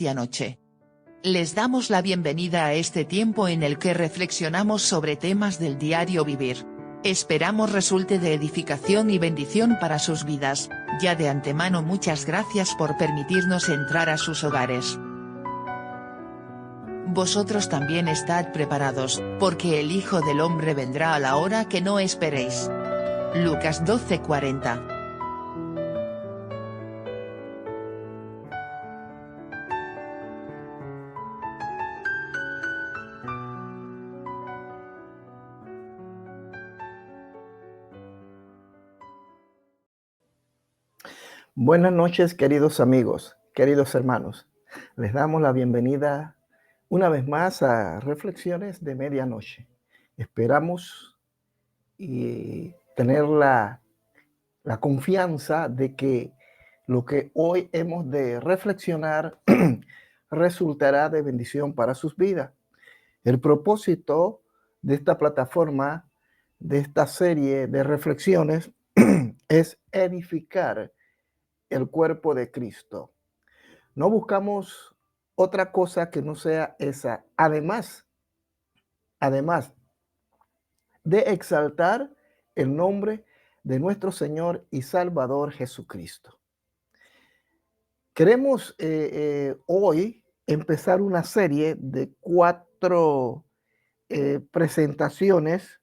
Medianoche. Les damos la bienvenida a este tiempo en el que reflexionamos sobre temas del diario vivir. Esperamos resulte de edificación y bendición para sus vidas. Ya de antemano muchas gracias por permitirnos entrar a sus hogares. Vosotros también estad preparados, porque el Hijo del Hombre vendrá a la hora que no esperéis. Lucas 12:40. Buenas noches, queridos amigos, queridos hermanos. Les damos la bienvenida una vez más a Reflexiones de Medianoche. Esperamos y tener la confianza de que lo que hoy hemos de reflexionar resultará de bendición para sus vidas. El propósito de esta plataforma, de esta serie de reflexiones, es edificar el cuerpo de Cristo. No buscamos otra cosa que no sea esa. Además de exaltar el nombre de nuestro Señor y Salvador Jesucristo. Queremos hoy empezar una serie de 4 presentaciones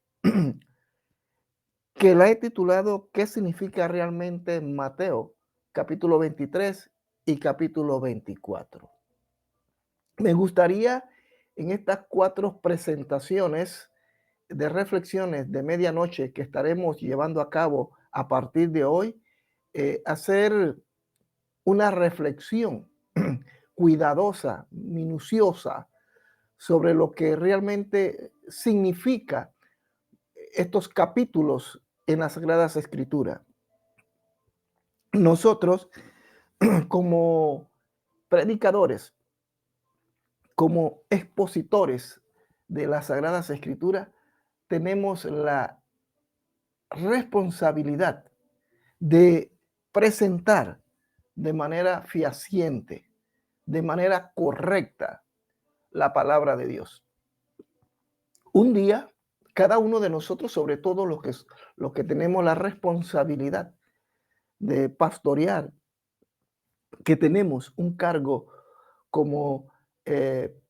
que la he titulado ¿Qué significa realmente Mateo? Capítulo 23 y capítulo 24. Me gustaría en estas 4 presentaciones de reflexiones de medianoche que estaremos llevando a cabo a partir de hoy, hacer una reflexión cuidadosa, minuciosa, sobre lo que realmente significa estos capítulos en las Sagradas Escrituras. Nosotros, como predicadores, como expositores de las Sagradas Escrituras, tenemos la responsabilidad de presentar de manera fehaciente, de manera correcta, la palabra de Dios. Un día, cada uno de nosotros, sobre todo los que tenemos la responsabilidad de pastorear, que tenemos un cargo como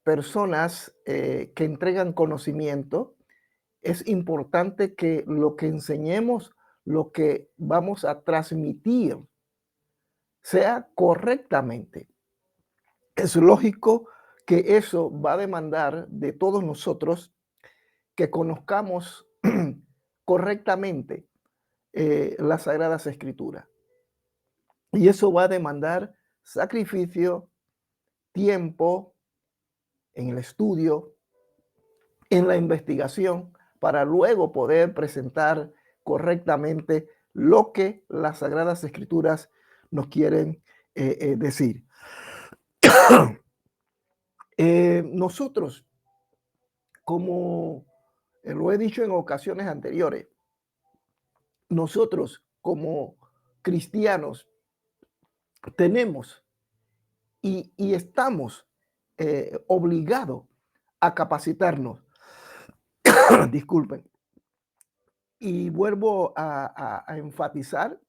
personas que entregan conocimiento, es importante que lo que enseñemos, lo que vamos a transmitir, sea correctamente. Es lógico que eso va a demandar de todos nosotros que conozcamos correctamente las Sagradas Escrituras. Y eso va a demandar sacrificio, tiempo en el estudio, en la investigación, para luego poder presentar correctamente lo que las Sagradas Escrituras nos quieren decir. Nosotros, como lo he dicho en ocasiones anteriores, nosotros como cristianos tenemos y estamos obligados a capacitarnos. Disculpen. Y vuelvo a enfatizar,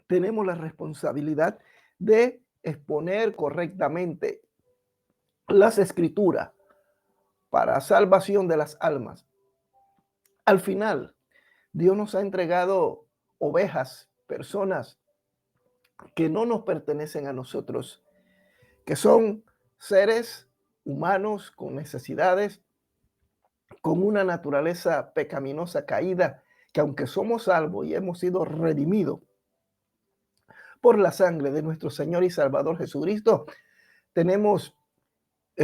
tenemos la responsabilidad de exponer correctamente las Escrituras para salvación de las almas. Al final, Dios nos ha entregado ovejas, personas que no nos pertenecen a nosotros, que son seres humanos con necesidades, con una naturaleza pecaminosa caída, que aunque somos salvos y hemos sido redimidos por la sangre de nuestro Señor y Salvador Jesucristo, tenemos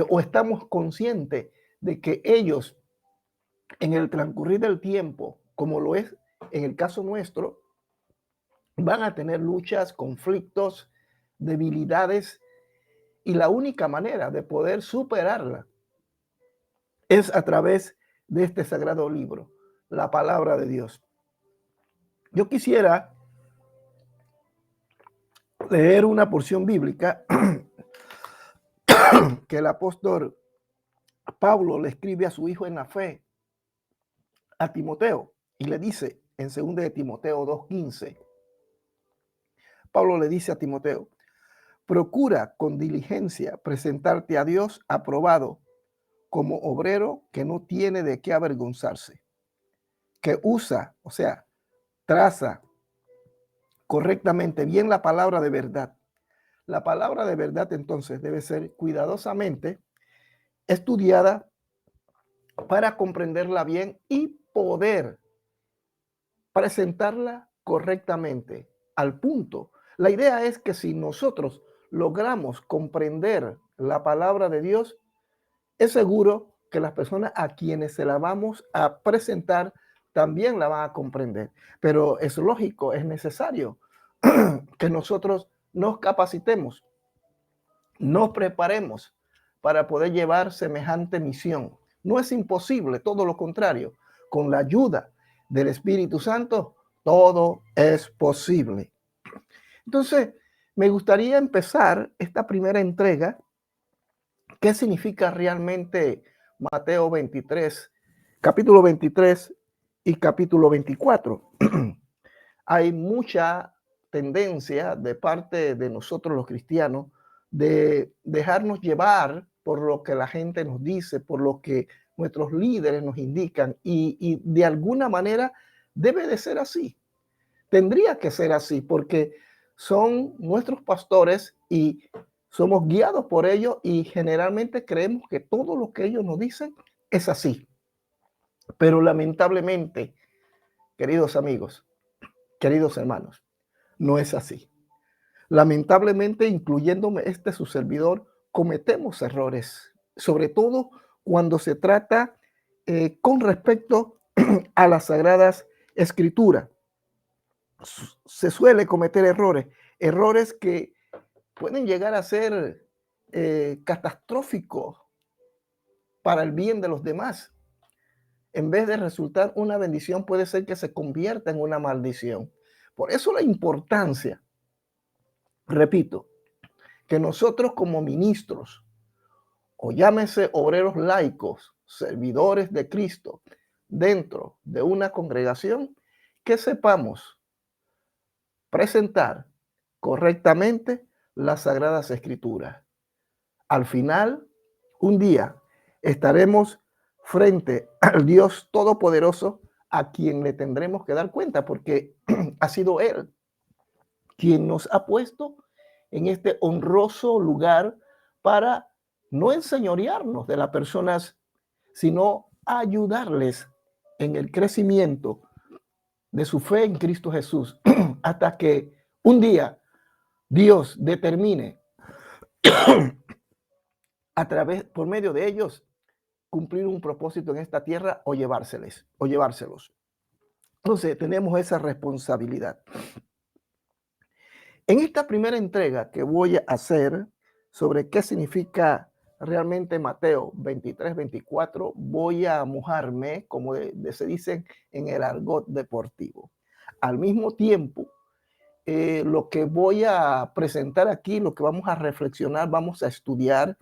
o estamos conscientes de que ellos en el transcurrir del tiempo, como lo es en el caso nuestro, van a tener luchas, conflictos, debilidades, y la única manera de poder superarla es a través de este sagrado libro, la palabra de Dios. Yo quisiera leer una porción bíblica que el apóstol Pablo le escribe a su hijo en la fe, a Timoteo, y le dice en 2 de Timoteo 2:15, Pablo le dice a Timoteo: procura con diligencia presentarte a Dios aprobado, como obrero que no tiene de qué avergonzarse, que usa, o sea, traza correctamente bien la palabra de verdad. La palabra de verdad entonces debe ser cuidadosamente estudiada para comprenderla bien y poder presentarla correctamente, al punto. La idea es que si nosotros logramos comprender la palabra de Dios, es seguro que las personas a quienes se la vamos a presentar también la van a comprender. Pero es lógico, es necesario que nosotros nos capacitemos, nos preparemos para poder llevar semejante misión. No es imposible, todo lo contrario. Con la ayuda del Espíritu Santo, todo es posible. Entonces, me gustaría empezar esta primera entrega. ¿Qué significa realmente Mateo 23, capítulo 23 y capítulo 24? Hay mucha tendencia de parte de nosotros los cristianos de dejarnos llevar por lo que la gente nos dice, por lo que nuestros líderes nos indican, y de alguna manera debe de ser así. Tendría que ser así porque son nuestros pastores y somos guiados por ellos y generalmente creemos que todo lo que ellos nos dicen es así. Pero lamentablemente, queridos amigos, queridos hermanos, no es así. Lamentablemente, incluyéndome su servidor, cometemos errores, sobre todo cuando se trata con respecto a las Sagradas Escrituras. Se suele cometer errores que pueden llegar a ser catastróficos para el bien de los demás. En vez de resultar una bendición, puede ser que se convierta en una maldición. Por eso la importancia, repito, que nosotros como ministros, o llámese obreros laicos, servidores de Cristo, dentro de una congregación, que sepamos presentar correctamente las Sagradas Escrituras. Al final, un día, estaremos frente al Dios Todopoderoso a quien le tendremos que dar cuenta, porque ha sido Él quien nos ha puesto en este honroso lugar para no enseñorearnos de las personas, sino ayudarles en el crecimiento de su fe en Cristo Jesús, hasta que un día Dios determine a través, por medio de ellos, cumplir un propósito en esta tierra o llevárselos. Entonces, tenemos esa responsabilidad. En esta primera entrega que voy a hacer sobre qué significa realmente Mateo 23, 24, voy a mojarme, como se dice en el argot deportivo. Al mismo tiempo, lo que voy a presentar aquí, lo que vamos a reflexionar, vamos a estudiar,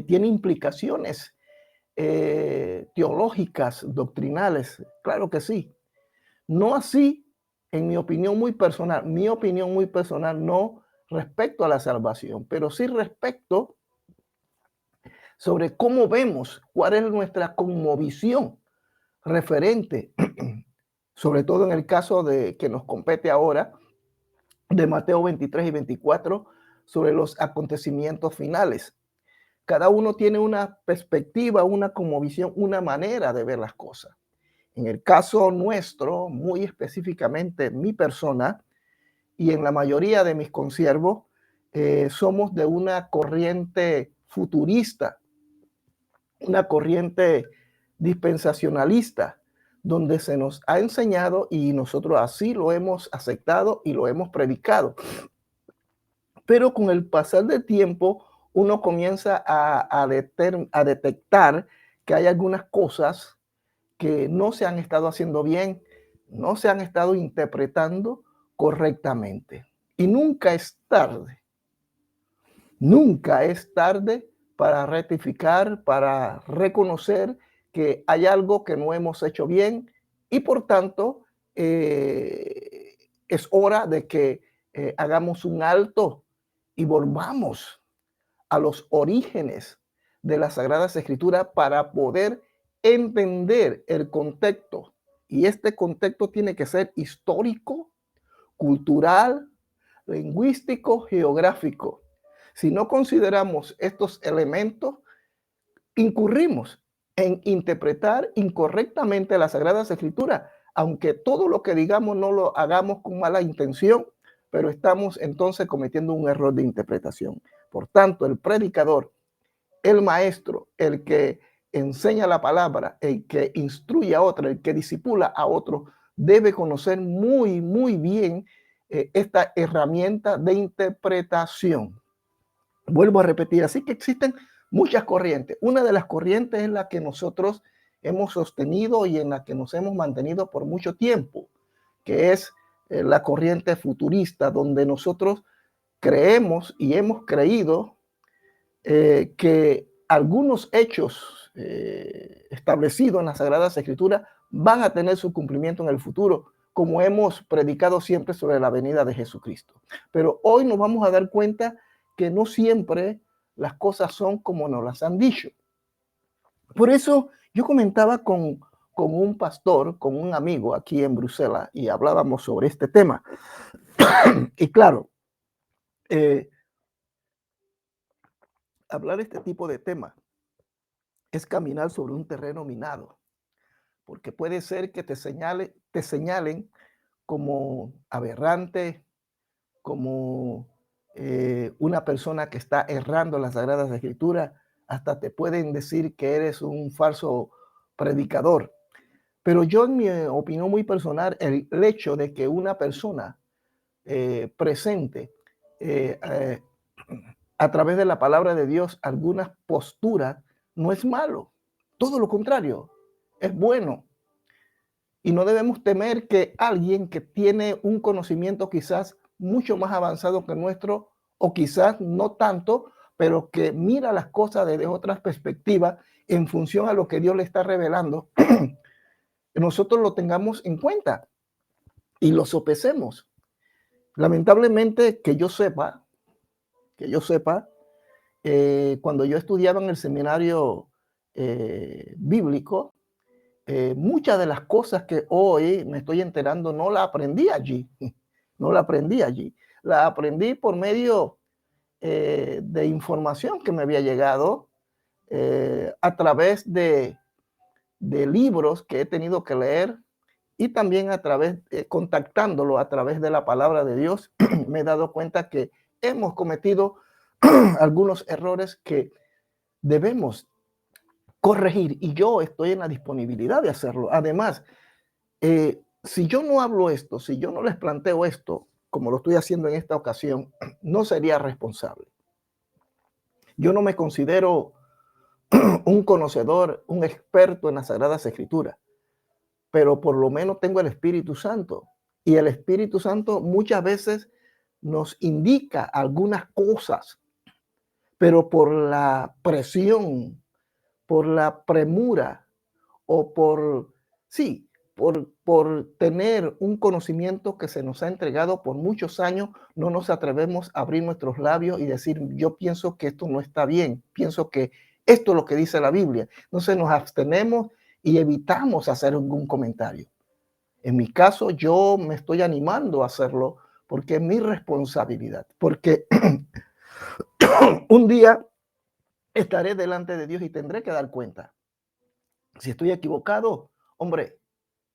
tiene implicaciones teológicas, doctrinales, claro que sí. No así, en mi opinión muy personal, no respecto a la salvación, pero sí respecto sobre cómo vemos, cuál es nuestra cosmovisión referente, sobre todo en el caso de que nos compete ahora, de Mateo 23 y 24, sobre los acontecimientos finales. Cada uno tiene una perspectiva, una cosmovisión, una manera de ver las cosas. En el caso nuestro, muy específicamente mi persona y en la mayoría de mis consiervos, somos de una corriente futurista, una corriente dispensacionalista, donde se nos ha enseñado y nosotros así lo hemos aceptado y lo hemos predicado. Pero con el pasar del tiempo, uno comienza a detectar que hay algunas cosas que no se han estado haciendo bien, no se han estado interpretando correctamente. Y nunca es tarde. Nunca es tarde para rectificar, para reconocer que hay algo que no hemos hecho bien y por tanto es hora de que hagamos un alto y volvamos a los orígenes de las Sagradas Escrituras para poder entender el contexto. Y este contexto tiene que ser histórico, cultural, lingüístico, geográfico. Si no consideramos estos elementos, incurrimos en interpretar incorrectamente las Sagradas Escrituras, aunque todo lo que digamos no lo hagamos con mala intención, pero estamos entonces cometiendo un error de interpretación. Por tanto, el predicador, el maestro, el que enseña la palabra, el que instruye a otro, el que disipula a otro, debe conocer muy, muy bien esta herramienta de interpretación. Vuelvo a repetir, así que existen muchas corrientes. Una de las corrientes es la que nosotros hemos sostenido y en la que nos hemos mantenido por mucho tiempo, que es la corriente futurista, donde nosotros creemos y hemos creído que algunos hechos establecidos en las Sagradas Escrituras van a tener su cumplimiento en el futuro, como hemos predicado siempre sobre la venida de Jesucristo. Pero hoy nos vamos a dar cuenta que no siempre las cosas son como nos las han dicho. Por eso yo comentaba con un pastor, con un amigo aquí en Bruselas, y hablábamos sobre este tema. Y claro, hablar este tipo de temas es caminar sobre un terreno minado, porque puede ser que te señalen como aberrante, como una persona que está errando las Sagradas Escrituras, hasta te pueden decir que eres un falso predicador. Pero yo, en mi opinión muy personal, el hecho de que una persona presente a través de la palabra de Dios algunas posturas no es malo. Todo lo contrario, es bueno. Y no debemos temer que alguien que tiene un conocimiento quizás mucho más avanzado que nuestro, o quizás no tanto, pero que mira las cosas desde otras perspectivas en función a lo que Dios le está revelando, nosotros lo tengamos en cuenta y lo sopesemos. Lamentablemente, que yo sepa, cuando yo estudiaba en el seminario bíblico, muchas de las cosas que hoy me estoy enterando no la aprendí allí, no la aprendí allí. La aprendí por medio de información que me había llegado a través de libros que he tenido que leer y también a través, contactándolo a través de la palabra de Dios, me he dado cuenta que hemos cometido algunos errores que debemos corregir y yo estoy en la disponibilidad de hacerlo. Además, si yo no hablo esto, si yo no les planteo esto, como lo estoy haciendo en esta ocasión, no sería responsable. Yo no me considero un conocedor, un experto en las Sagradas Escrituras, pero por lo menos tengo el Espíritu Santo. Y el Espíritu Santo muchas veces nos indica algunas cosas, pero por la presión, por la premura o por tener un conocimiento que se nos ha entregado por muchos años, no nos atrevemos a abrir nuestros labios y decir, yo pienso que esto no está bien, pienso que esto es lo que dice la Biblia. Entonces nos abstenemos y evitamos hacer algún comentario. En mi caso, yo me estoy animando a hacerlo porque es mi responsabilidad, porque un día estaré delante de Dios y tendré que dar cuenta. Si estoy equivocado, hombre,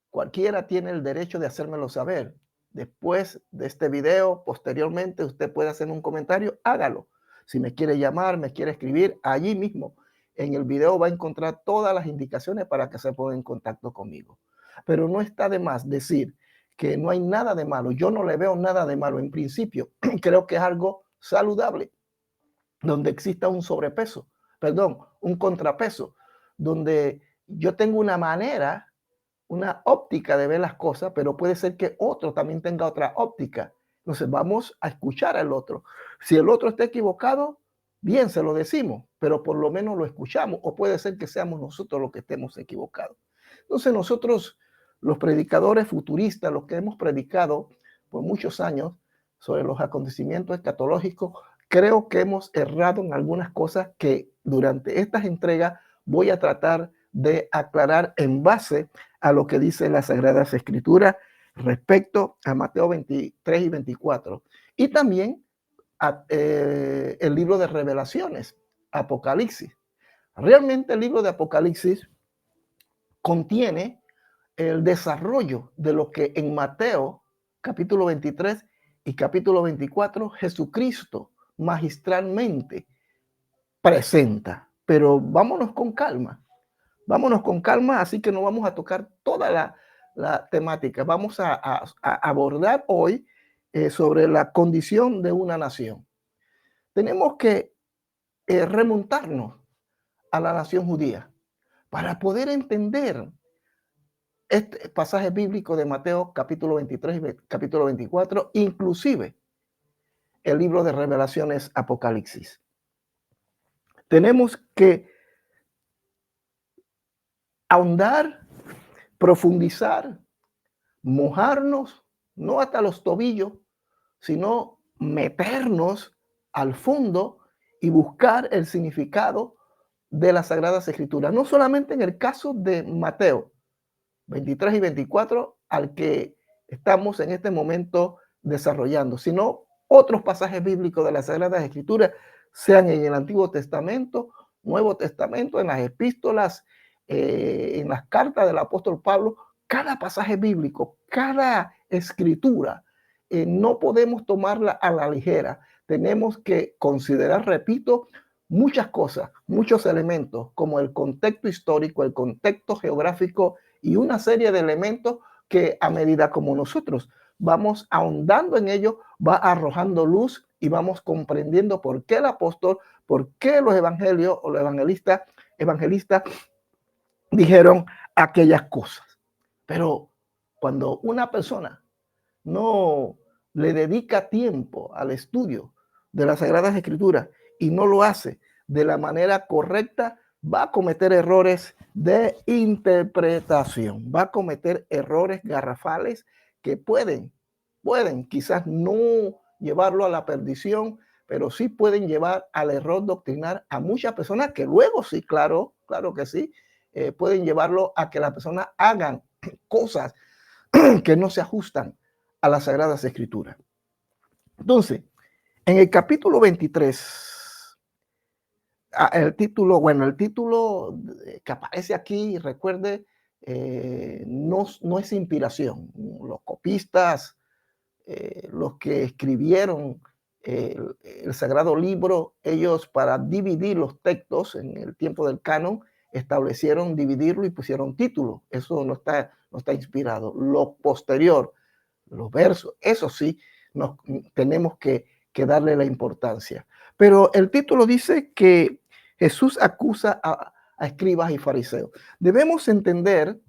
cualquiera tiene el derecho de hacérmelo saber. Después de este video, posteriormente, usted puede hacer un comentario, hágalo. Si me quiere llamar, me quiere escribir, allí mismo en el video va a encontrar todas las indicaciones para que se ponga en contacto conmigo. Pero no está de más decir que no hay nada de malo. Yo no le veo nada de malo en principio. Creo que es algo saludable, donde exista un sobrepeso, perdón, un contrapeso, donde yo tengo una manera, una óptica de ver las cosas, pero puede ser que otro también tenga otra óptica. Entonces vamos a escuchar al otro. Si el otro está equivocado, bien se lo decimos, pero por lo menos lo escuchamos, o puede ser que seamos nosotros los que estemos equivocados. Entonces nosotros, los predicadores futuristas, los que hemos predicado por muchos años sobre los acontecimientos escatológicos, creo que hemos errado en algunas cosas que durante estas entregas voy a tratar de aclarar en base a lo que dice las Sagradas Escrituras respecto a Mateo 23 y 24. Y también el libro de Revelaciones, Apocalipsis. Realmente el libro de Apocalipsis contiene el desarrollo de lo que en Mateo capítulo 23 y capítulo 24 Jesucristo magistralmente presenta. Pero vámonos con calma, así que no vamos a tocar toda la temática. Vamos a abordar hoy sobre la condición de una nación. Tenemos que remontarnos a la nación judía para poder entender este pasaje bíblico de Mateo capítulo 23 y capítulo 24, inclusive el libro de Revelaciones, Apocalipsis. Tenemos que ahondar, profundizar, mojarnos, no hasta los tobillos, sino meternos al fondo y buscar el significado de las Sagradas Escrituras. No solamente en el caso de Mateo 23 y 24, al que estamos en este momento desarrollando, sino otros pasajes bíblicos de las Sagradas Escrituras, sean en el Antiguo Testamento, Nuevo Testamento, en las epístolas, en las cartas del apóstol Pablo. Cada pasaje bíblico, cada escritura, no podemos tomarla a la ligera. Tenemos que considerar, repito, muchas cosas, muchos elementos, como el contexto histórico, el contexto geográfico y una serie de elementos que a medida como nosotros vamos ahondando en ello, va arrojando luz y vamos comprendiendo por qué el apóstol, por qué los evangelios o los evangelistas dijeron aquellas cosas. Pero cuando una persona no le dedica tiempo al estudio de las Sagradas Escrituras y no lo hace de la manera correcta, va a cometer errores de interpretación, va a cometer errores garrafales que pueden quizás no llevarlo a la perdición, pero sí pueden llevar al error doctrinal a muchas personas que luego sí, claro que sí, pueden llevarlo a que las personas hagan cosas que no se ajustan a las Sagradas Escrituras. Entonces, en el capítulo 23, el título que aparece aquí, recuerde, no es inspiración. Los copistas, los que escribieron el Sagrado Libro, ellos para dividir los textos en el tiempo del canon, establecieron dividirlo y pusieron título. Eso no está inspirado. Lo posterior, los versos, eso sí, tenemos que darle la importancia. Pero el título dice que Jesús acusa a escribas y fariseos. Debemos entender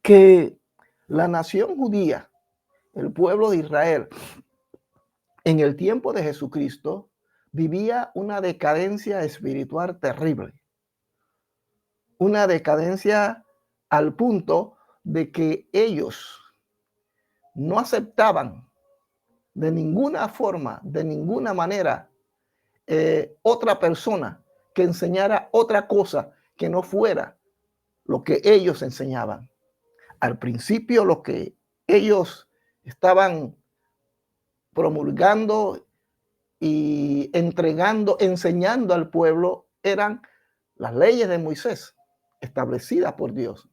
que la nación judía, el pueblo de Israel, en el tiempo de Jesucristo, vivía una decadencia espiritual terrible. Una decadencia al punto de que ellos no aceptaban de ninguna forma, de ninguna manera, otra persona que enseñara otra cosa que no fuera lo que ellos enseñaban. Al principio, lo que ellos estaban promulgando y enseñando al pueblo eran las leyes de Moisés establecidas por Dios.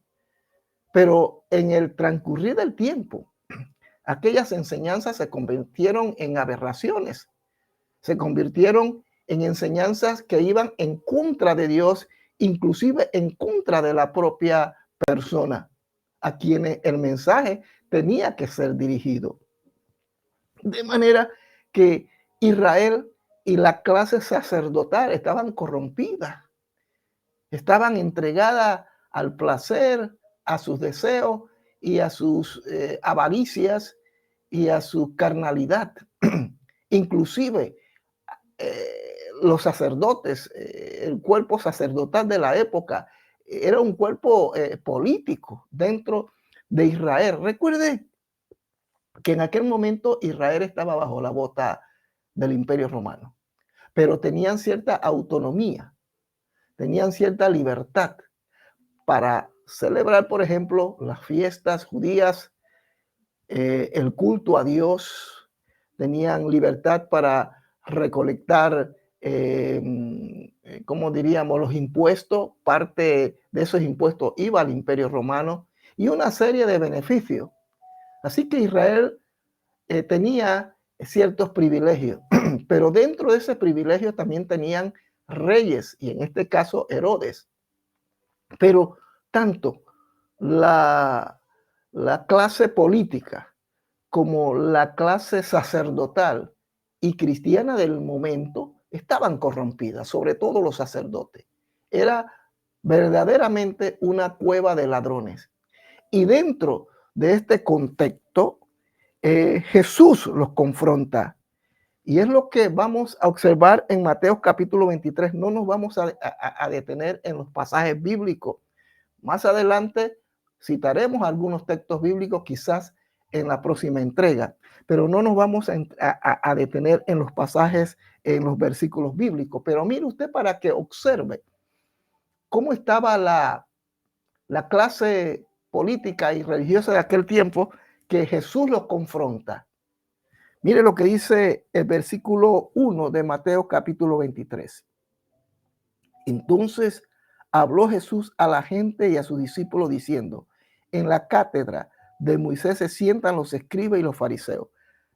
Pero en el transcurrir del tiempo, aquellas enseñanzas se convirtieron en aberraciones, se convirtieron en enseñanzas que iban en contra de Dios, inclusive en contra de la propia persona a quienes el mensaje tenía que ser dirigido. De manera que Israel y la clase sacerdotal estaban corrompidas, estaban entregadas al placer, a sus deseos y a sus avaricias y a su carnalidad. Inclusive los sacerdotes, el cuerpo sacerdotal de la época, era un cuerpo político dentro de Israel. Recuerde que en aquel momento Israel estaba bajo la bota del Imperio Romano, pero tenían cierta autonomía, tenían cierta libertad para celebrar, por ejemplo, las fiestas judías, el culto a Dios, tenían libertad para recolectar, como diríamos, los impuestos, parte de esos impuestos iba al Imperio Romano y una serie de beneficios. Así que Israel tenía ciertos privilegios, pero dentro de ese privilegio también tenían reyes, y en este caso Herodes. Pero tanto la clase política como la clase sacerdotal y cristiana del momento estaban corrompidas, sobre todo los sacerdotes. Era verdaderamente una cueva de ladrones. Y dentro de este contexto, Jesús los confronta. Y es lo que vamos a observar en Mateo capítulo 23. No nos vamos a detener en los pasajes bíblicos. Más adelante citaremos algunos textos bíblicos, quizás en la próxima entrega, pero no nos vamos a detener en los pasajes, en los versículos bíblicos. Pero mire usted para que observe cómo estaba la clase política y religiosa de aquel tiempo, que Jesús los confronta. Mire lo que dice el versículo 1 de Mateo capítulo 23. Entonces habló Jesús a la gente y a sus discípulos diciendo: en la cátedra de Moisés se sientan los escribas y los fariseos.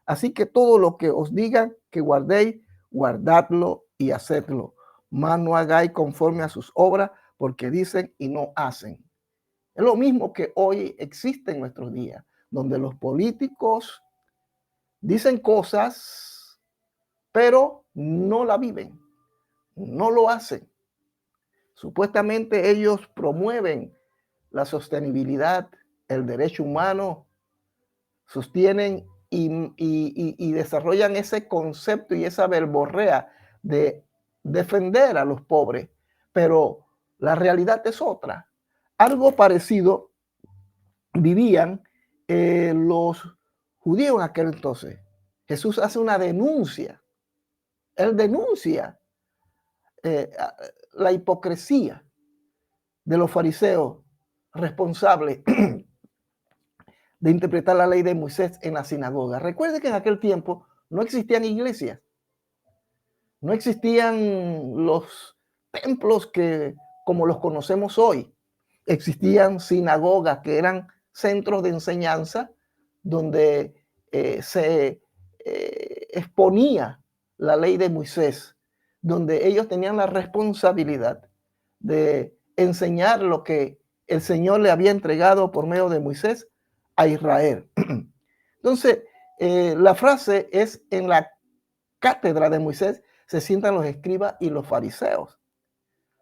Así que todo lo que os digan que guardéis, guardadlo y hacedlo. Mas no hagáis conforme a sus obras, porque dicen y no hacen. Es lo mismo que hoy existe en nuestros días, donde los políticos dicen cosas, pero no la viven, no lo hacen. Supuestamente ellos promueven la sostenibilidad, el derecho humano, sostienen y desarrollan ese concepto y esa verborrea de defender a los pobres, pero la realidad es otra. Algo parecido vivían los judíos en aquel entonces. Jesús hace una denuncia. Él denuncia la hipocresía de los fariseos responsables de interpretar la ley de Moisés en la sinagoga. Recuerde que en aquel tiempo no existían iglesias, no existían los templos que como los conocemos hoy. Existían sinagogas que eran centros de enseñanza donde se exponía la ley de Moisés, donde ellos tenían la responsabilidad de enseñar lo que el Señor le había entregado por medio de Moisés a Israel. Entonces, la frase es: en la cátedra de Moisés se sientan los escribas y los fariseos.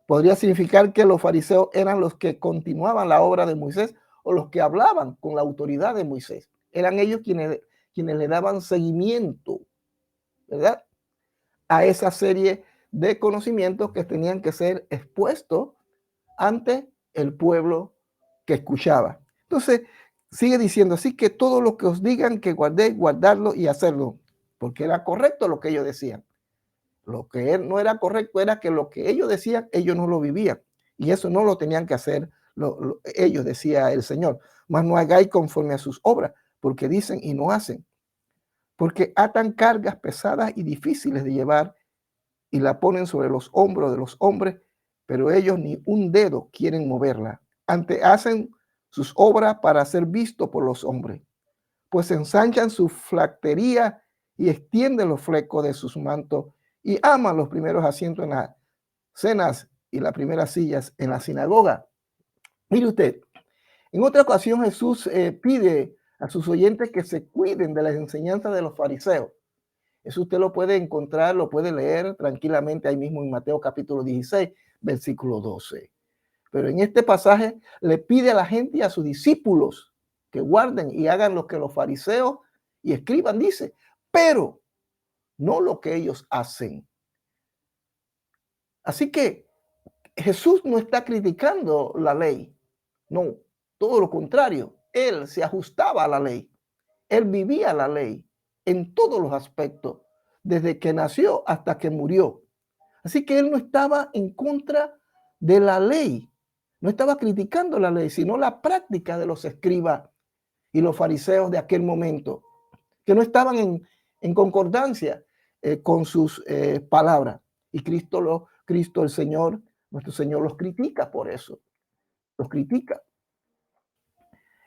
Podría significar que los fariseos eran los que continuaban la obra de Moisés o los que hablaban con la autoridad de Moisés. Eran ellos quienes le daban seguimiento, ¿verdad?, a esa serie de conocimientos que tenían que ser expuestos ante el pueblo que escuchaba. Entonces, sigue diciendo: así que todo lo que os digan que guardéis, guardarlo y hacerlo, porque era correcto lo que ellos decían. Lo que no era correcto era que lo que ellos decían, ellos no lo vivían. Y eso no lo tenían que hacer ellos, decía el Señor. Mas no hagáis conforme a sus obras, porque dicen y no hacen. Porque atan cargas pesadas y difíciles de llevar y la ponen sobre los hombros de los hombres, pero ellos ni un dedo quieren moverla. Antes hacen sus obras para ser vistos por los hombres, pues ensanchan su flactería y extienden los flecos de sus mantos y aman los primeros asientos en las cenas y las primeras sillas en la sinagoga. Mire usted, en otra ocasión Jesús pide a sus oyentes que se cuiden de las enseñanzas de los fariseos. Eso usted lo puede encontrar, lo puede leer tranquilamente ahí mismo en Mateo capítulo 16, versículo 12. Pero en este pasaje le pide a la gente y a sus discípulos que guarden y hagan lo que los fariseos y escriban, dice, pero no lo que ellos hacen. Así que Jesús no está criticando la ley, no, todo lo contrario, él se ajustaba a la ley, él vivía la ley en todos los aspectos, desde que nació hasta que murió. Así que él no estaba en contra de la ley, no estaba criticando la ley, sino la práctica de los escribas y los fariseos de aquel momento, que no estaban en concordancia con sus palabras. Y Cristo el Señor, nuestro Señor, los critica por eso, los critica.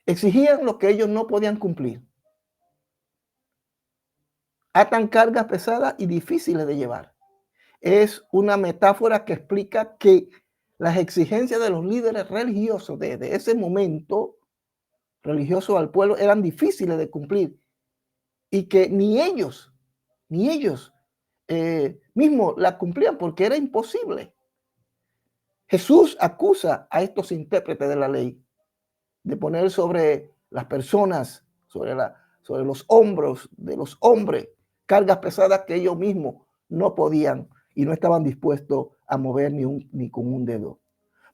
Exigían lo que ellos no podían cumplir. Atan cargas pesadas y difíciles de llevar. Es una metáfora que explica que las exigencias de los líderes religiosos de ese momento, religiosos al pueblo, eran difíciles de cumplir y que ni ellos mismos la cumplían porque era imposible. Jesús acusa a estos intérpretes de la ley de poner sobre las personas, sobre los hombros de los hombres, cargas pesadas que ellos mismos no podían y no estaban dispuestos a mover ni con un dedo.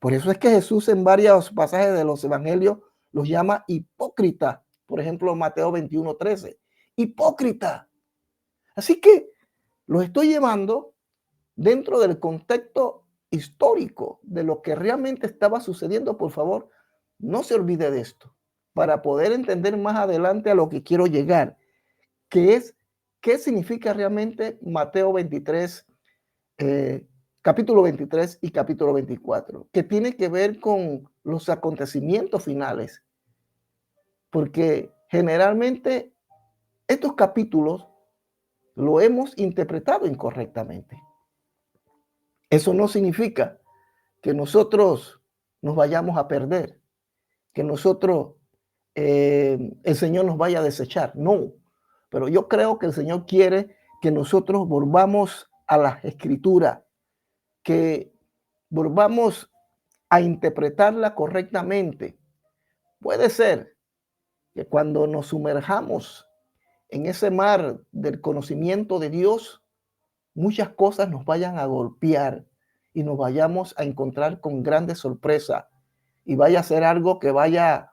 Por eso es que Jesús en varios pasajes de los evangelios los llama hipócritas. Por ejemplo, Mateo 21:13. Hipócrita. Así que los estoy llevando dentro del contexto histórico de lo que realmente estaba sucediendo. Por favor, no se olvide de esto para poder entender más adelante a lo que quiero llegar, que es qué significa realmente Mateo 23, capítulo 23 y capítulo 24, que tiene que ver con los acontecimientos finales, porque generalmente estos capítulos lo hemos interpretado incorrectamente. Eso no significa que nosotros nos vayamos a perder, que nosotros, el Señor nos vaya a desechar. No, pero yo creo que el Señor quiere que nosotros volvamos a la Escritura, que volvamos a interpretarla correctamente. Puede ser que cuando nos sumerjamos en ese mar del conocimiento de Dios, muchas cosas nos vayan a golpear y nos vayamos a encontrar con grandes sorpresas y vaya a ser algo que vaya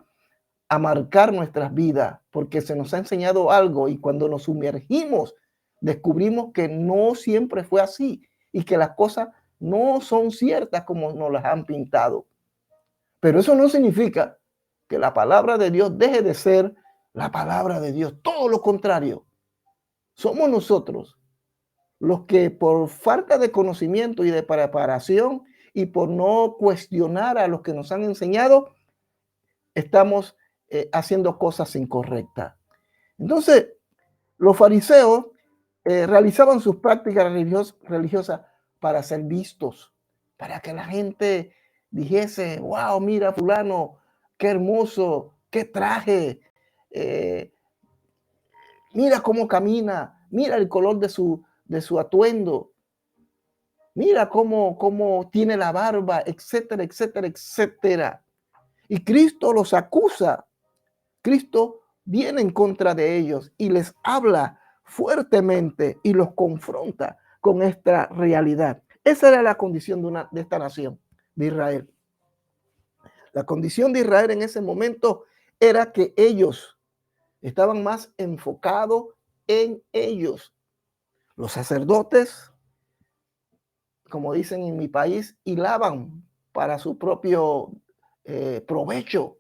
a marcar nuestras vidas porque se nos ha enseñado algo y cuando nos sumergimos descubrimos que no siempre fue así y que las cosas no son ciertas como nos las han pintado. Pero eso no significa que la palabra de Dios deje de ser la palabra de Dios. Todo lo contrario. Somos nosotros los que por falta de conocimiento y de preparación y por no cuestionar a los que nos han enseñado, estamos haciendo cosas incorrectas. Entonces, los fariseos realizaban sus prácticas religiosas para ser vistos, para que la gente dijese, wow, mira fulano, qué hermoso, qué traje, mira cómo camina, mira el color de su atuendo, mira cómo tiene la barba, etcétera, etcétera, etcétera. Y Cristo los acusa. Cristo viene en contra de ellos y les habla fuertemente y los confronta con esta realidad. Esa era la condición de esta nación, de Israel. La condición de Israel en ese momento era que ellos estaban más enfocados en ellos. Los sacerdotes, como dicen en mi país, hilaban para su propio provecho.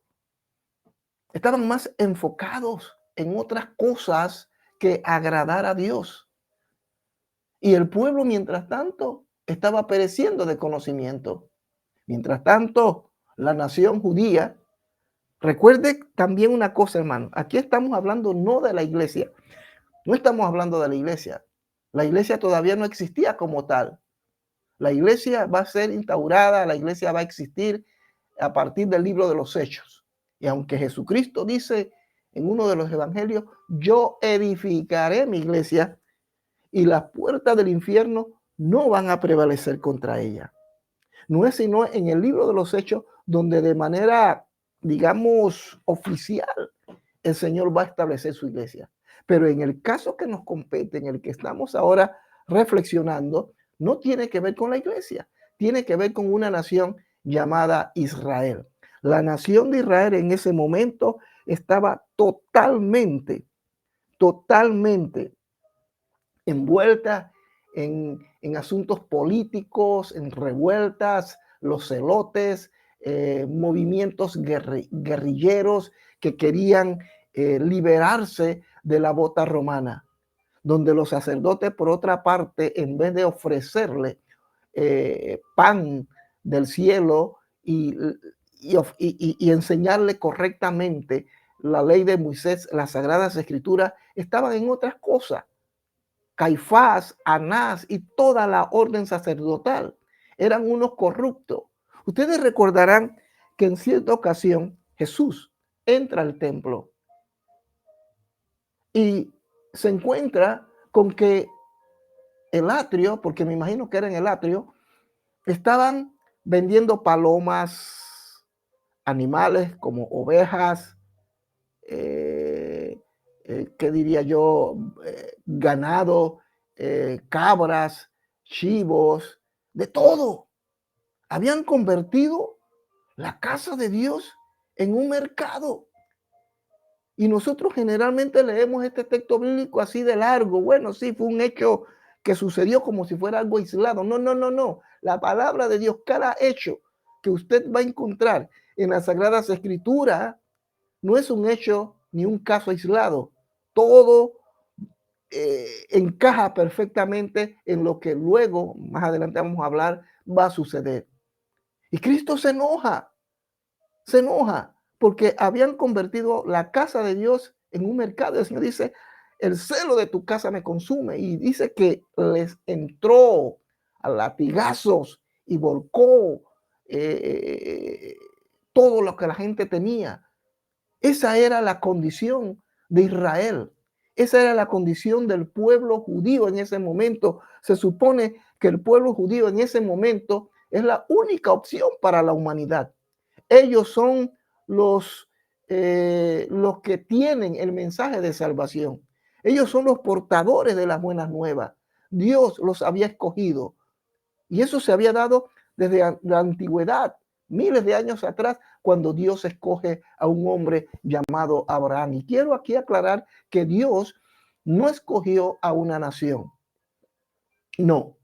Estaban más enfocados en otras cosas que agradar a Dios. Y el pueblo, mientras tanto, estaba pereciendo de conocimiento. Mientras tanto, la nación judía, recuerde también una cosa, hermano, aquí estamos hablando no de la iglesia, no estamos hablando de la iglesia. La iglesia todavía no existía como tal. La iglesia va a ser instaurada, la iglesia va a existir a partir del libro de los Hechos. Y aunque Jesucristo dice en uno de los evangelios, yo edificaré mi iglesia y las puertas del infierno no van a prevalecer contra ella. No es sino en el libro de los Hechos donde de manera, digamos, oficial, el Señor va a establecer su iglesia. Pero en el caso que nos compete, en el que estamos ahora reflexionando, no tiene que ver con la iglesia, tiene que ver con una nación llamada Israel. La nación de Israel en ese momento estaba totalmente envuelta en asuntos políticos, en revueltas, los celotes, movimientos guerrilleros que querían liberarse de la bota romana, donde los sacerdotes, por otra parte, en vez de ofrecerle pan del cielo y enseñarle correctamente la ley de Moisés, las Sagradas Escrituras, estaban en otras cosas. Caifás, Anás y toda la orden sacerdotal eran unos corruptos. Ustedes recordarán que en cierta ocasión Jesús entra al templo y se encuentra con que el atrio, porque me imagino que era en el atrio, estaban vendiendo palomas, animales como ovejas, ¿qué diría yo? Ganado, cabras, chivos, de todo. Habían convertido la casa de Dios en un mercado. Y nosotros generalmente leemos este texto bíblico así de largo. Bueno, sí, fue un hecho que sucedió como si fuera algo aislado. No, no, no, no. La palabra de Dios, cada hecho que usted va a encontrar en las Sagradas Escrituras, no es un hecho ni un caso aislado. Todo encaja perfectamente en lo que luego, más adelante vamos a hablar, va a suceder. Y Cristo se enoja porque habían convertido la casa de Dios en un mercado. El Señor dice, el celo de tu casa me consume. Y dice que les entró a latigazos y volcó todo lo que la gente tenía. Esa era la condición de Israel. Esa era la condición del pueblo judío en ese momento. Se supone que el pueblo judío en ese momento es la única opción para la humanidad. Ellos son los que tienen el mensaje de salvación. Ellos son los portadores de las buenas nuevas. Dios los había escogido. Y eso se había dado desde la antigüedad, miles de años atrás, cuando Dios escoge a un hombre llamado Abraham. Y quiero aquí aclarar que Dios no escogió a una nación. No,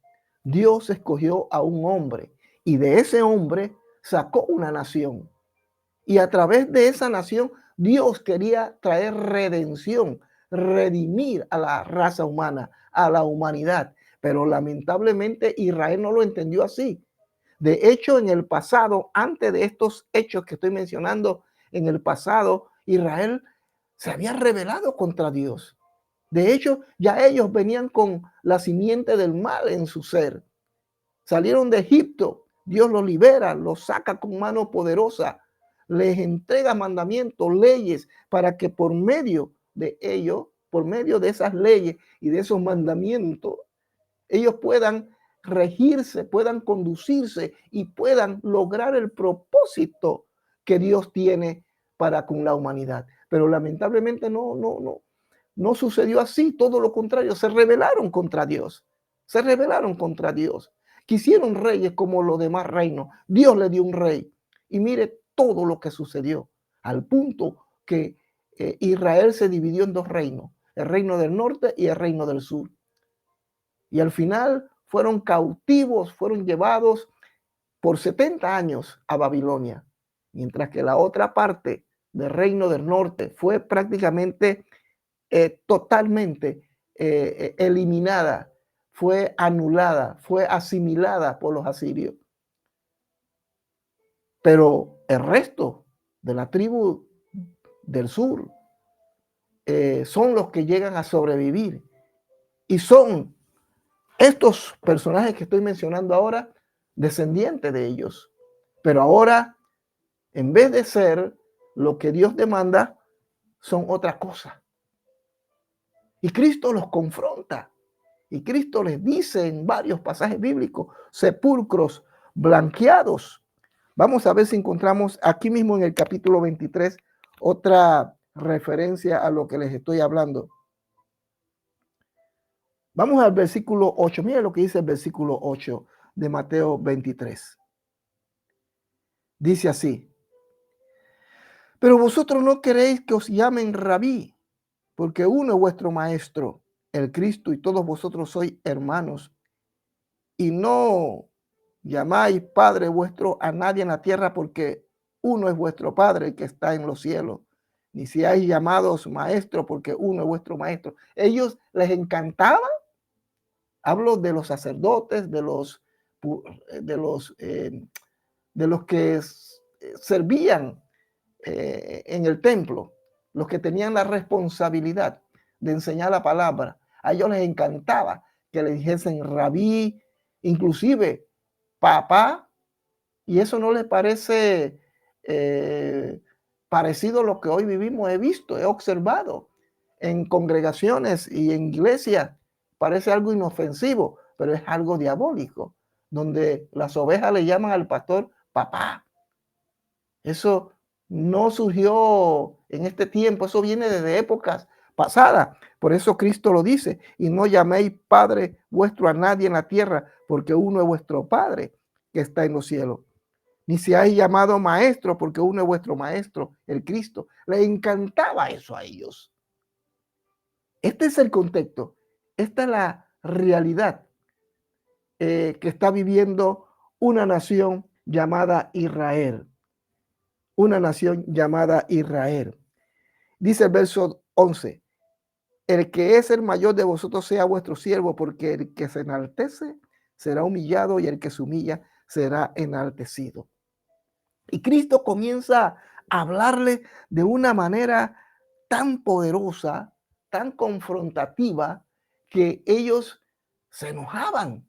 Dios escogió a un hombre y de ese hombre sacó una nación. Y a través de esa nación, Dios quería traer redención, redimir a la raza humana, a la humanidad. Pero lamentablemente Israel no lo entendió así. De hecho, en el pasado, antes de estos hechos que estoy mencionando, en el pasado, Israel se había rebelado contra Dios. De hecho, ya ellos venían con la simiente del mal en su ser. Salieron de Egipto, Dios los libera, los saca con mano poderosa, les entrega mandamientos, leyes, para que por medio de ellos, por medio de esas leyes y de esos mandamientos, ellos puedan regirse, puedan conducirse y puedan lograr el propósito que Dios tiene para con la humanidad. Pero lamentablemente no sucedió así, todo lo contrario, se rebelaron contra Dios, se rebelaron contra Dios. Quisieron reyes como los demás reinos. Dios le dio un rey. Y mire todo lo que sucedió, al punto que Israel se dividió en dos reinos, el reino del norte y el reino del sur. Y al final fueron cautivos, fueron llevados por 70 años a Babilonia, mientras que la otra parte del reino del norte fue prácticamente totalmente eliminada, fue anulada, fue asimilada por los asirios. Pero el resto de la tribu del sur son los que llegan a sobrevivir. Y son estos personajes que estoy mencionando ahora descendientes de ellos. Pero ahora, en vez de ser lo que Dios demanda, son otra cosa. Y Cristo los confronta. Y Cristo les dice en varios pasajes bíblicos, sepulcros blanqueados. Vamos a ver si encontramos aquí mismo en el capítulo 23 otra referencia a lo que les estoy hablando. Vamos al versículo 8. Mira lo que dice el versículo 8 de Mateo 23. Dice así: pero vosotros no queréis que os llamen rabí, porque uno es vuestro maestro, el Cristo, y todos vosotros sois hermanos. Y no llamáis Padre vuestro a nadie en la tierra, porque uno es vuestro Padre que está en los cielos. Ni seáis llamados maestro, porque uno es vuestro maestro. Ellos les encantaba. Hablo de los sacerdotes, de los, eh, de los que servían en el templo, los que tenían la responsabilidad de enseñar la palabra. A ellos les encantaba que le dijesen rabí, inclusive papá, y eso no les parece parecido a lo que hoy vivimos. He visto, he observado en congregaciones y en iglesias, parece algo inofensivo, pero es algo diabólico, donde las ovejas le llaman al pastor papá. Eso no surgió en este tiempo, eso viene desde épocas pasadas. Por eso Cristo lo dice: y no llaméis Padre vuestro a nadie en la tierra, porque uno es vuestro Padre que está en los cielos. Ni seáis llamado maestro, porque uno es vuestro maestro, el Cristo. Le encantaba eso a ellos. Este es el contexto. Esta es la realidad que está viviendo una nación llamada Israel. Una nación llamada Israel. Dice el verso 11: el que es el mayor de vosotros sea vuestro siervo, porque el que se enaltece será humillado y el que se humilla será enaltecido. Y Cristo comienza a hablarle de una manera tan poderosa, tan confrontativa, que ellos se enojaron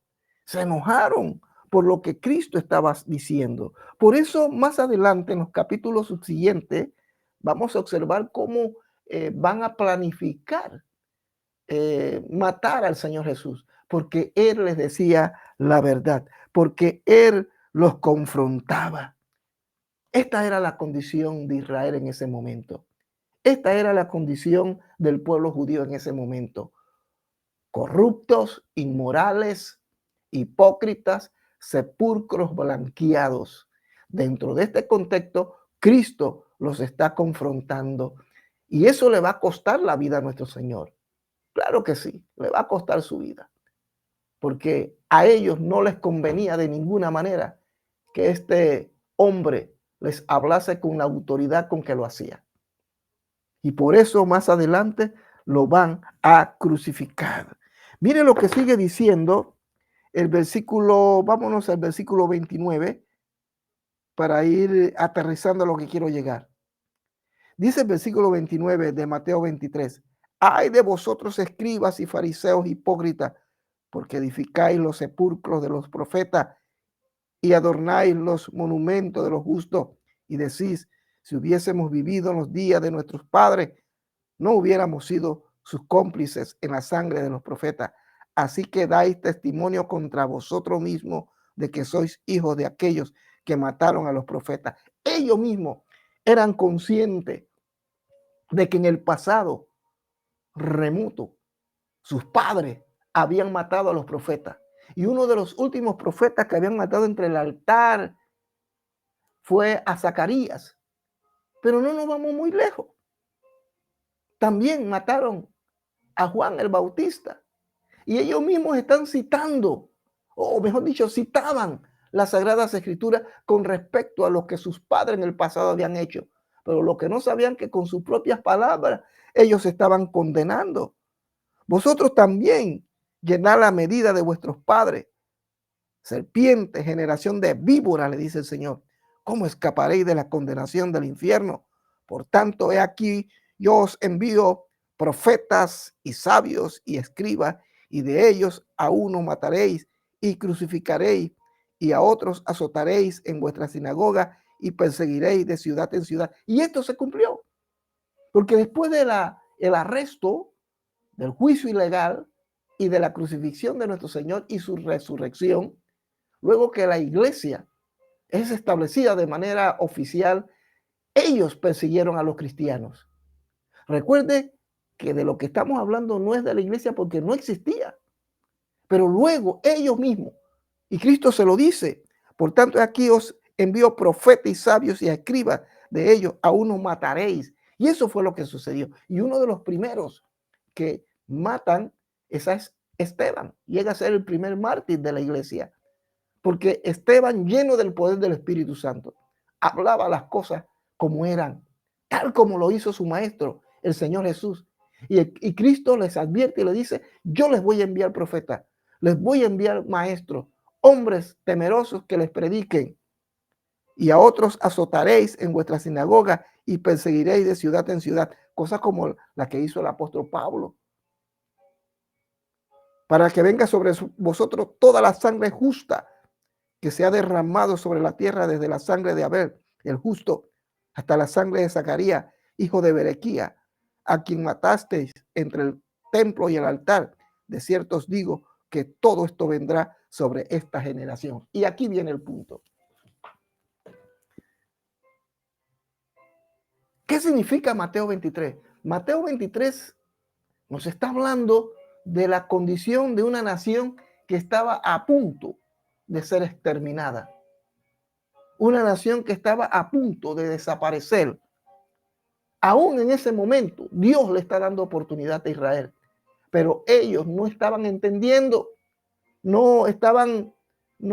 por lo que Cristo estaba diciendo. Por eso, más adelante, en los capítulos subsiguientes, vamos a observar cómo van a planificar matar al Señor Jesús, porque Él les decía la verdad, porque Él los confrontaba. Esta era la condición de Israel en ese momento. Esta era la condición del pueblo judío en ese momento. Corruptos, inmorales, hipócritas, sepulcros blanqueados. Dentro de este contexto, Cristo los está confrontando. Y eso le va a costar la vida a nuestro Señor. Claro que sí, le va a costar su vida. Porque a ellos no les convenía de ninguna manera que este hombre les hablase con la autoridad con que lo hacía. Y por eso más adelante lo van a crucificar. Mire lo que sigue diciendo el versículo, vámonos al versículo 29 para ir aterrizando a lo que quiero llegar. Dice el versículo 29 de Mateo 23: ay de vosotros, escribas y fariseos hipócritas, porque edificáis los sepulcros de los profetas y adornáis los monumentos de los justos, y decís: si hubiésemos vivido en los días de nuestros padres, no hubiéramos sido sus cómplices en la sangre de los profetas. Así que dais testimonio contra vosotros mismos de que sois hijos de aquellos que mataron a los profetas. Ellos mismos eran conscientes de que en el pasado remoto sus padres habían matado a los profetas. Y uno de los últimos profetas que habían matado entre el altar fue a Zacarías. Pero no nos vamos muy lejos. También mataron a Juan el Bautista. Y ellos mismos están citando, o mejor dicho, citaban las Sagradas Escrituras con respecto a lo que sus padres en el pasado habían hecho. Pero lo que no sabían, que con sus propias palabras ellos estaban condenando. Vosotros también llenad la medida de vuestros padres. Serpiente, generación de víboras, le dice el Señor, ¿cómo escaparéis de la condenación del infierno? Por tanto, he aquí, yo os envío profetas y sabios y escribas, y de ellos a uno mataréis y crucificaréis, y a otros azotaréis en vuestra sinagoga y perseguiréis de ciudad en ciudad. Y esto se cumplió, porque después de el arresto, del juicio ilegal y de la crucifixión de nuestro Señor y su resurrección, luego que la iglesia es establecida de manera oficial, ellos persiguieron a los cristianos. Recuerde que de lo que estamos hablando no es de la iglesia, porque no existía. Pero luego ellos mismos, Y Cristo se lo dice. Por tanto, aquí os envío profetas y sabios y escribas de ellos, aún no mataréis. Y eso fue lo que sucedió. Y uno de los primeros que matan es Esteban. Llega a ser el primer mártir de la iglesia. Porque Esteban, lleno del poder del Espíritu Santo, hablaba las cosas como eran, tal como lo hizo su maestro, el Señor Jesús. Y Cristo les advierte y le dice, yo les voy a enviar profetas, les voy a enviar maestros, hombres temerosos que les prediquen. Y a otros azotaréis en vuestra sinagoga y perseguiréis de ciudad en ciudad. Cosas como la que hizo el apóstol Pablo. Para que venga sobre vosotros toda la sangre justa que se ha derramado sobre la tierra desde la sangre de Abel, el justo, hasta la sangre de Zacarías, hijo de Berequía, a quien matasteis entre el templo y el altar. De cierto os digo que todo esto vendrá sobre esta generación. Y aquí viene el punto. ¿Qué significa Mateo 23? Mateo 23 nos está hablando de la condición de una nación que estaba a punto de ser exterminada. Una nación que estaba a punto de desaparecer. Aún en ese momento, Dios le está dando oportunidad a Israel. Pero ellos no estaban entendiendo, no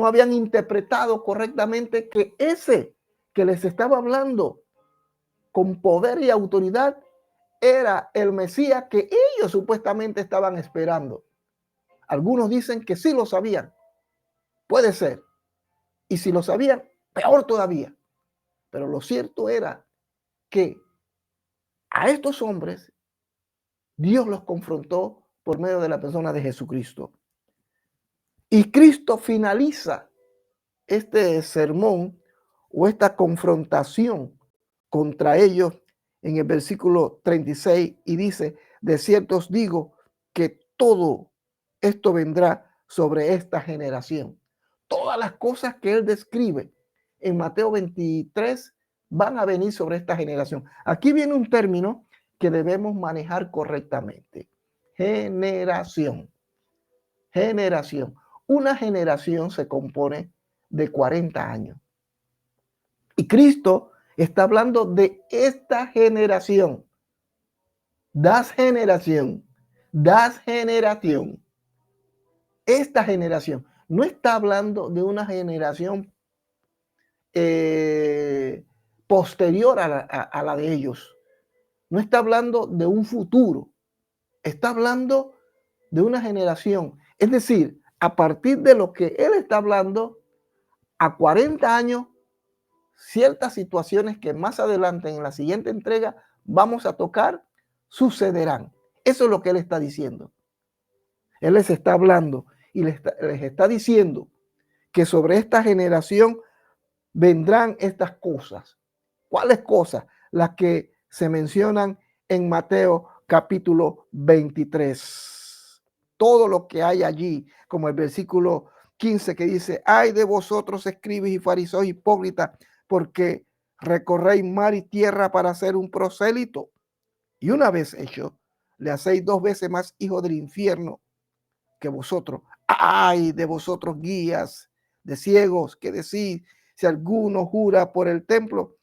habían interpretado correctamente que ese que les estaba hablando con poder y autoridad era el Mesías que ellos supuestamente estaban esperando. Algunos dicen que sí lo sabían. Puede ser. Y si lo sabían, peor todavía. Pero lo cierto era que a estos hombres Dios los confrontó por medio de la persona de Jesucristo. Y Cristo finaliza este sermón o esta confrontación contra ellos en el versículo 36 y dice, de cierto os digo que todo esto vendrá sobre esta generación. Todas las cosas que él describe en Mateo 23 van a venir sobre esta generación. Aquí viene un término que debemos manejar correctamente. Generación. Generación. Una generación se compone de 40 años. Y Cristo está hablando de esta generación. Das generación. Das generación. Esta generación. No está hablando de una generación posterior a la de ellos. No está hablando de un futuro. Está hablando de una generación. Es decir, a partir de lo que él está hablando, a 40 años, ciertas situaciones que más adelante en la siguiente entrega vamos a tocar, sucederán. Eso es lo que él está diciendo. Él les está hablando y les está diciendo que sobre esta generación vendrán estas cosas. ¿Cuáles cosas? Las que se mencionan en Mateo capítulo 23. Todo lo que hay allí, como el versículo 15 que dice, ay de vosotros escribas y fariseos hipócritas, porque recorréis mar y tierra para hacer un prosélito. Y una vez hecho, le hacéis 2 veces más hijo del infierno que vosotros. Ay de vosotros guías de ciegos, que decís, si alguno jura por el templo,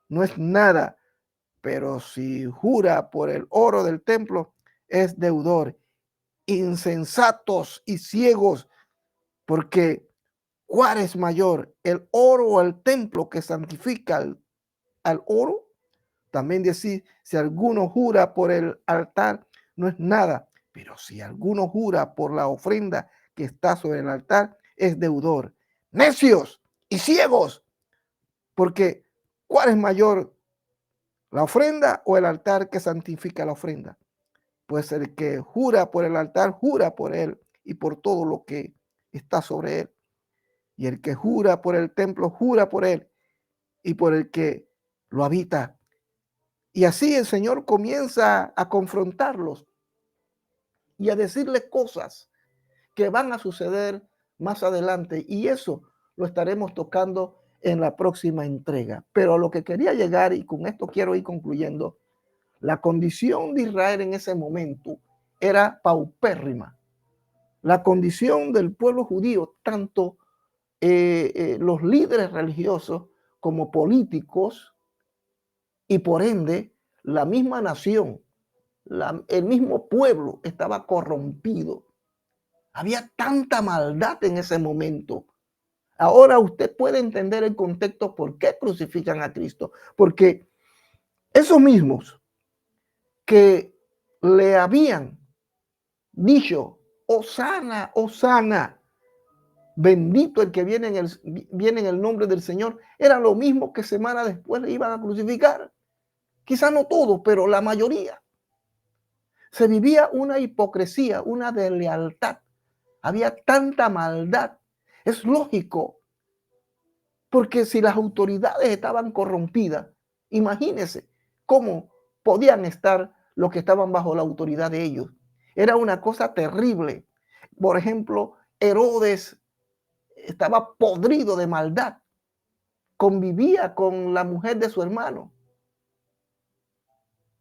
no es nada, pero si jura por el oro del templo, es deudor. Insensatos y ciegos, porque ¿cuál es mayor, el oro o el templo que santifica al oro? También decir, si alguno jura por el altar, no es nada, pero si alguno jura por la ofrenda que está sobre el altar, es deudor. Necios y ciegos, porque ¿cuál es mayor, la ofrenda o el altar que santifica la ofrenda? Pues el que jura por el altar, jura por él y por todo lo que está sobre él. Y el que jura por el templo, jura por él y por el que lo habita. Y así el Señor comienza a confrontarlos y a decirles cosas que van a suceder más adelante. Y eso lo estaremos tocando en la próxima entrega. Pero a lo que quería llegar, y con esto quiero ir concluyendo, la condición de Israel en ese momento era paupérrima. La condición del pueblo judío, tanto los líderes religiosos como políticos y por ende la misma nación, el mismo pueblo estaba corrompido. Había tanta maldad en ese momento. Ahora usted puede entender el contexto por qué crucifican a Cristo. Porque esos mismos que le habían dicho, Hosana, Hosana, bendito el que viene en el nombre del Señor, eran lo mismo que semanas después le iban a crucificar. Quizá no todos, pero la mayoría. Se vivía una hipocresía, una deslealtad. Había tanta maldad. Es lógico, porque si las autoridades estaban corrompidas, imagínense cómo podían estar los que estaban bajo la autoridad de ellos. Era una cosa terrible. Por ejemplo, Herodes estaba podrido de maldad. Convivía con la mujer de su hermano.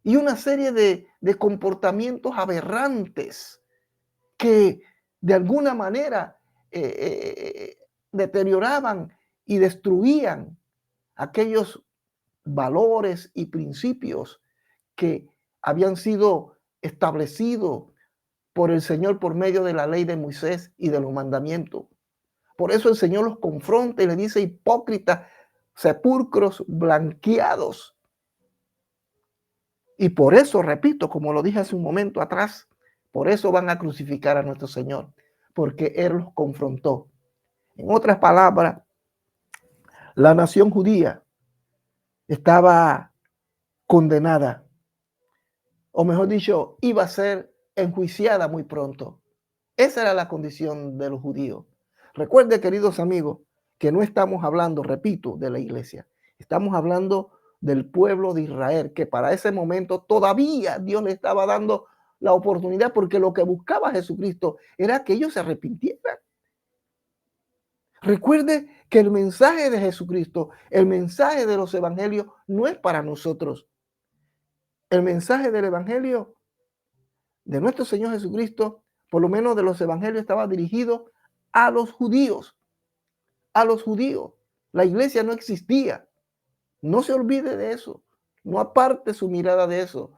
Y una serie de comportamientos aberrantes que de alguna manera deterioraban y destruían aquellos valores y principios que habían sido establecidos por el Señor por medio de la ley de Moisés y de los mandamientos. Por eso el Señor los confronta y le dice, hipócritas, sepulcros blanqueados. Y por eso, repito, como lo dije hace un momento atrás, por eso van a crucificar a nuestro Señor, porque Él los confrontó. En otras palabras, la nación judía estaba condenada, o mejor dicho, iba a ser enjuiciada muy pronto. Esa era la condición de los judíos. Recuerde, queridos amigos, que no estamos hablando, repito, de la iglesia. Estamos hablando del pueblo de Israel, que para ese momento todavía Dios le estaba dando la oportunidad, porque lo que buscaba Jesucristo era que ellos se arrepintieran. Recuerde que el mensaje de Jesucristo, el mensaje de los evangelios, no es para nosotros. El mensaje del evangelio de nuestro Señor Jesucristo, por lo menos de los evangelios, estaba dirigido a los judíos. A los judíos. La iglesia no existía. No se olvide de eso. No aparte su mirada de eso.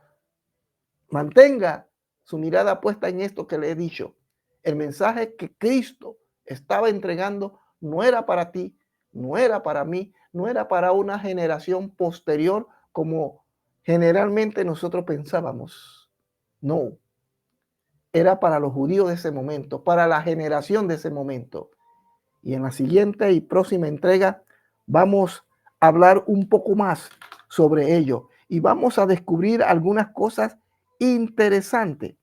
Mantenga su mirada puesta en esto que le he dicho. El mensaje que Cristo estaba entregando no era para ti, no era para mí, no era para una generación posterior como generalmente nosotros pensábamos. No. Era para los judíos de ese momento, para la generación de ese momento. Y en la siguiente y próxima entrega vamos a hablar un poco más sobre ello y vamos a descubrir algunas cosas interesantes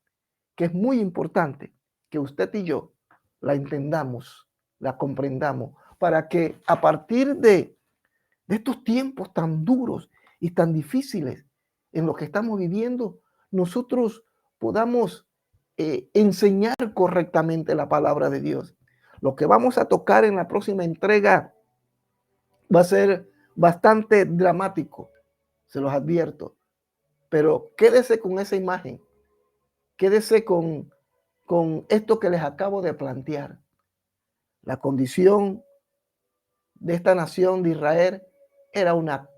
que es muy importante que usted y yo la entendamos, la comprendamos, para que a partir de estos tiempos tan duros y tan difíciles en los que estamos viviendo, nosotros podamos enseñar correctamente la palabra de Dios. Lo que vamos a tocar en la próxima entrega va a ser bastante dramático, se los advierto, pero quédese con esa imagen, quédese con esto que les acabo de plantear. La condición de esta nación de Israel era una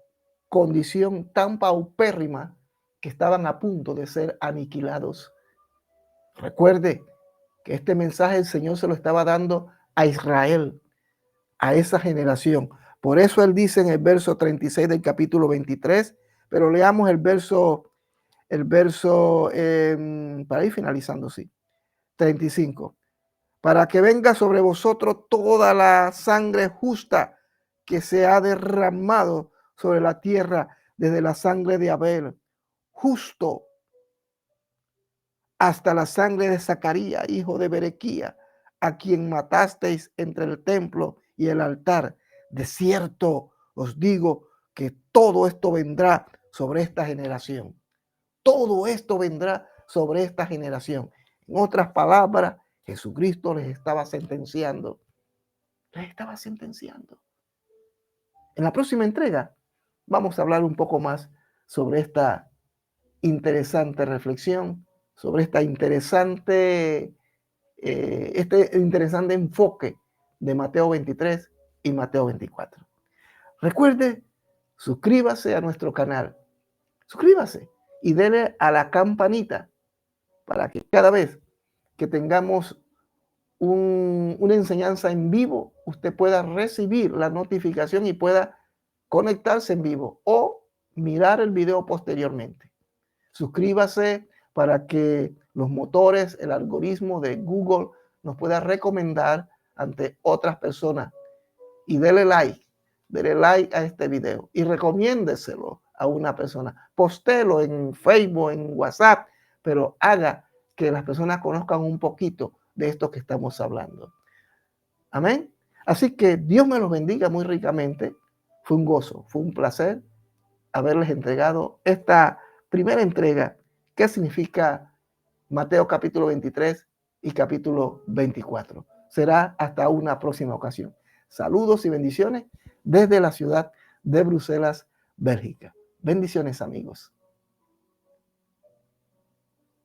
condición tan paupérrima que estaban a punto de ser aniquilados. Recuerde que este mensaje el Señor se lo estaba dando a Israel, a esa generación. Por eso él dice en el verso 36 del capítulo 23, pero leamos el verso para ir finalizando, sí, 35. Para que venga sobre vosotros toda la sangre justa que se ha derramado sobre la tierra desde la sangre de Abel, justo hasta la sangre de Zacarías, hijo de Berequía, a quien matasteis entre el templo y el altar. De cierto os digo que todo esto vendrá sobre esta generación. Todo esto vendrá sobre esta generación. En otras palabras, Jesucristo les estaba sentenciando. Les estaba sentenciando. En la próxima entrega vamos a hablar un poco más sobre esta interesante reflexión, sobre esta interesante, este interesante enfoque de Mateo 23 y Mateo 24. Recuerde, suscríbase a nuestro canal. Suscríbase y dele a la campanita para que cada vez que tengamos una enseñanza en vivo, usted pueda recibir la notificación y pueda conectarse en vivo o mirar el video posteriormente. Suscríbase para que los motores, el algoritmo de Google nos pueda recomendar ante otras personas. Y dele like a este video y recomiéndeselo a una persona. Postéelo en Facebook, en WhatsApp, pero haga que las personas conozcan un poquito de esto que estamos hablando. Amén. Así que Dios me los bendiga muy ricamente. Fue un gozo, fue un placer haberles entregado esta primera entrega. ¿Qué significa Mateo capítulo 23 y capítulo 24? Será hasta una próxima ocasión. Saludos y bendiciones desde la ciudad de Bruselas, Bélgica. Bendiciones, amigos.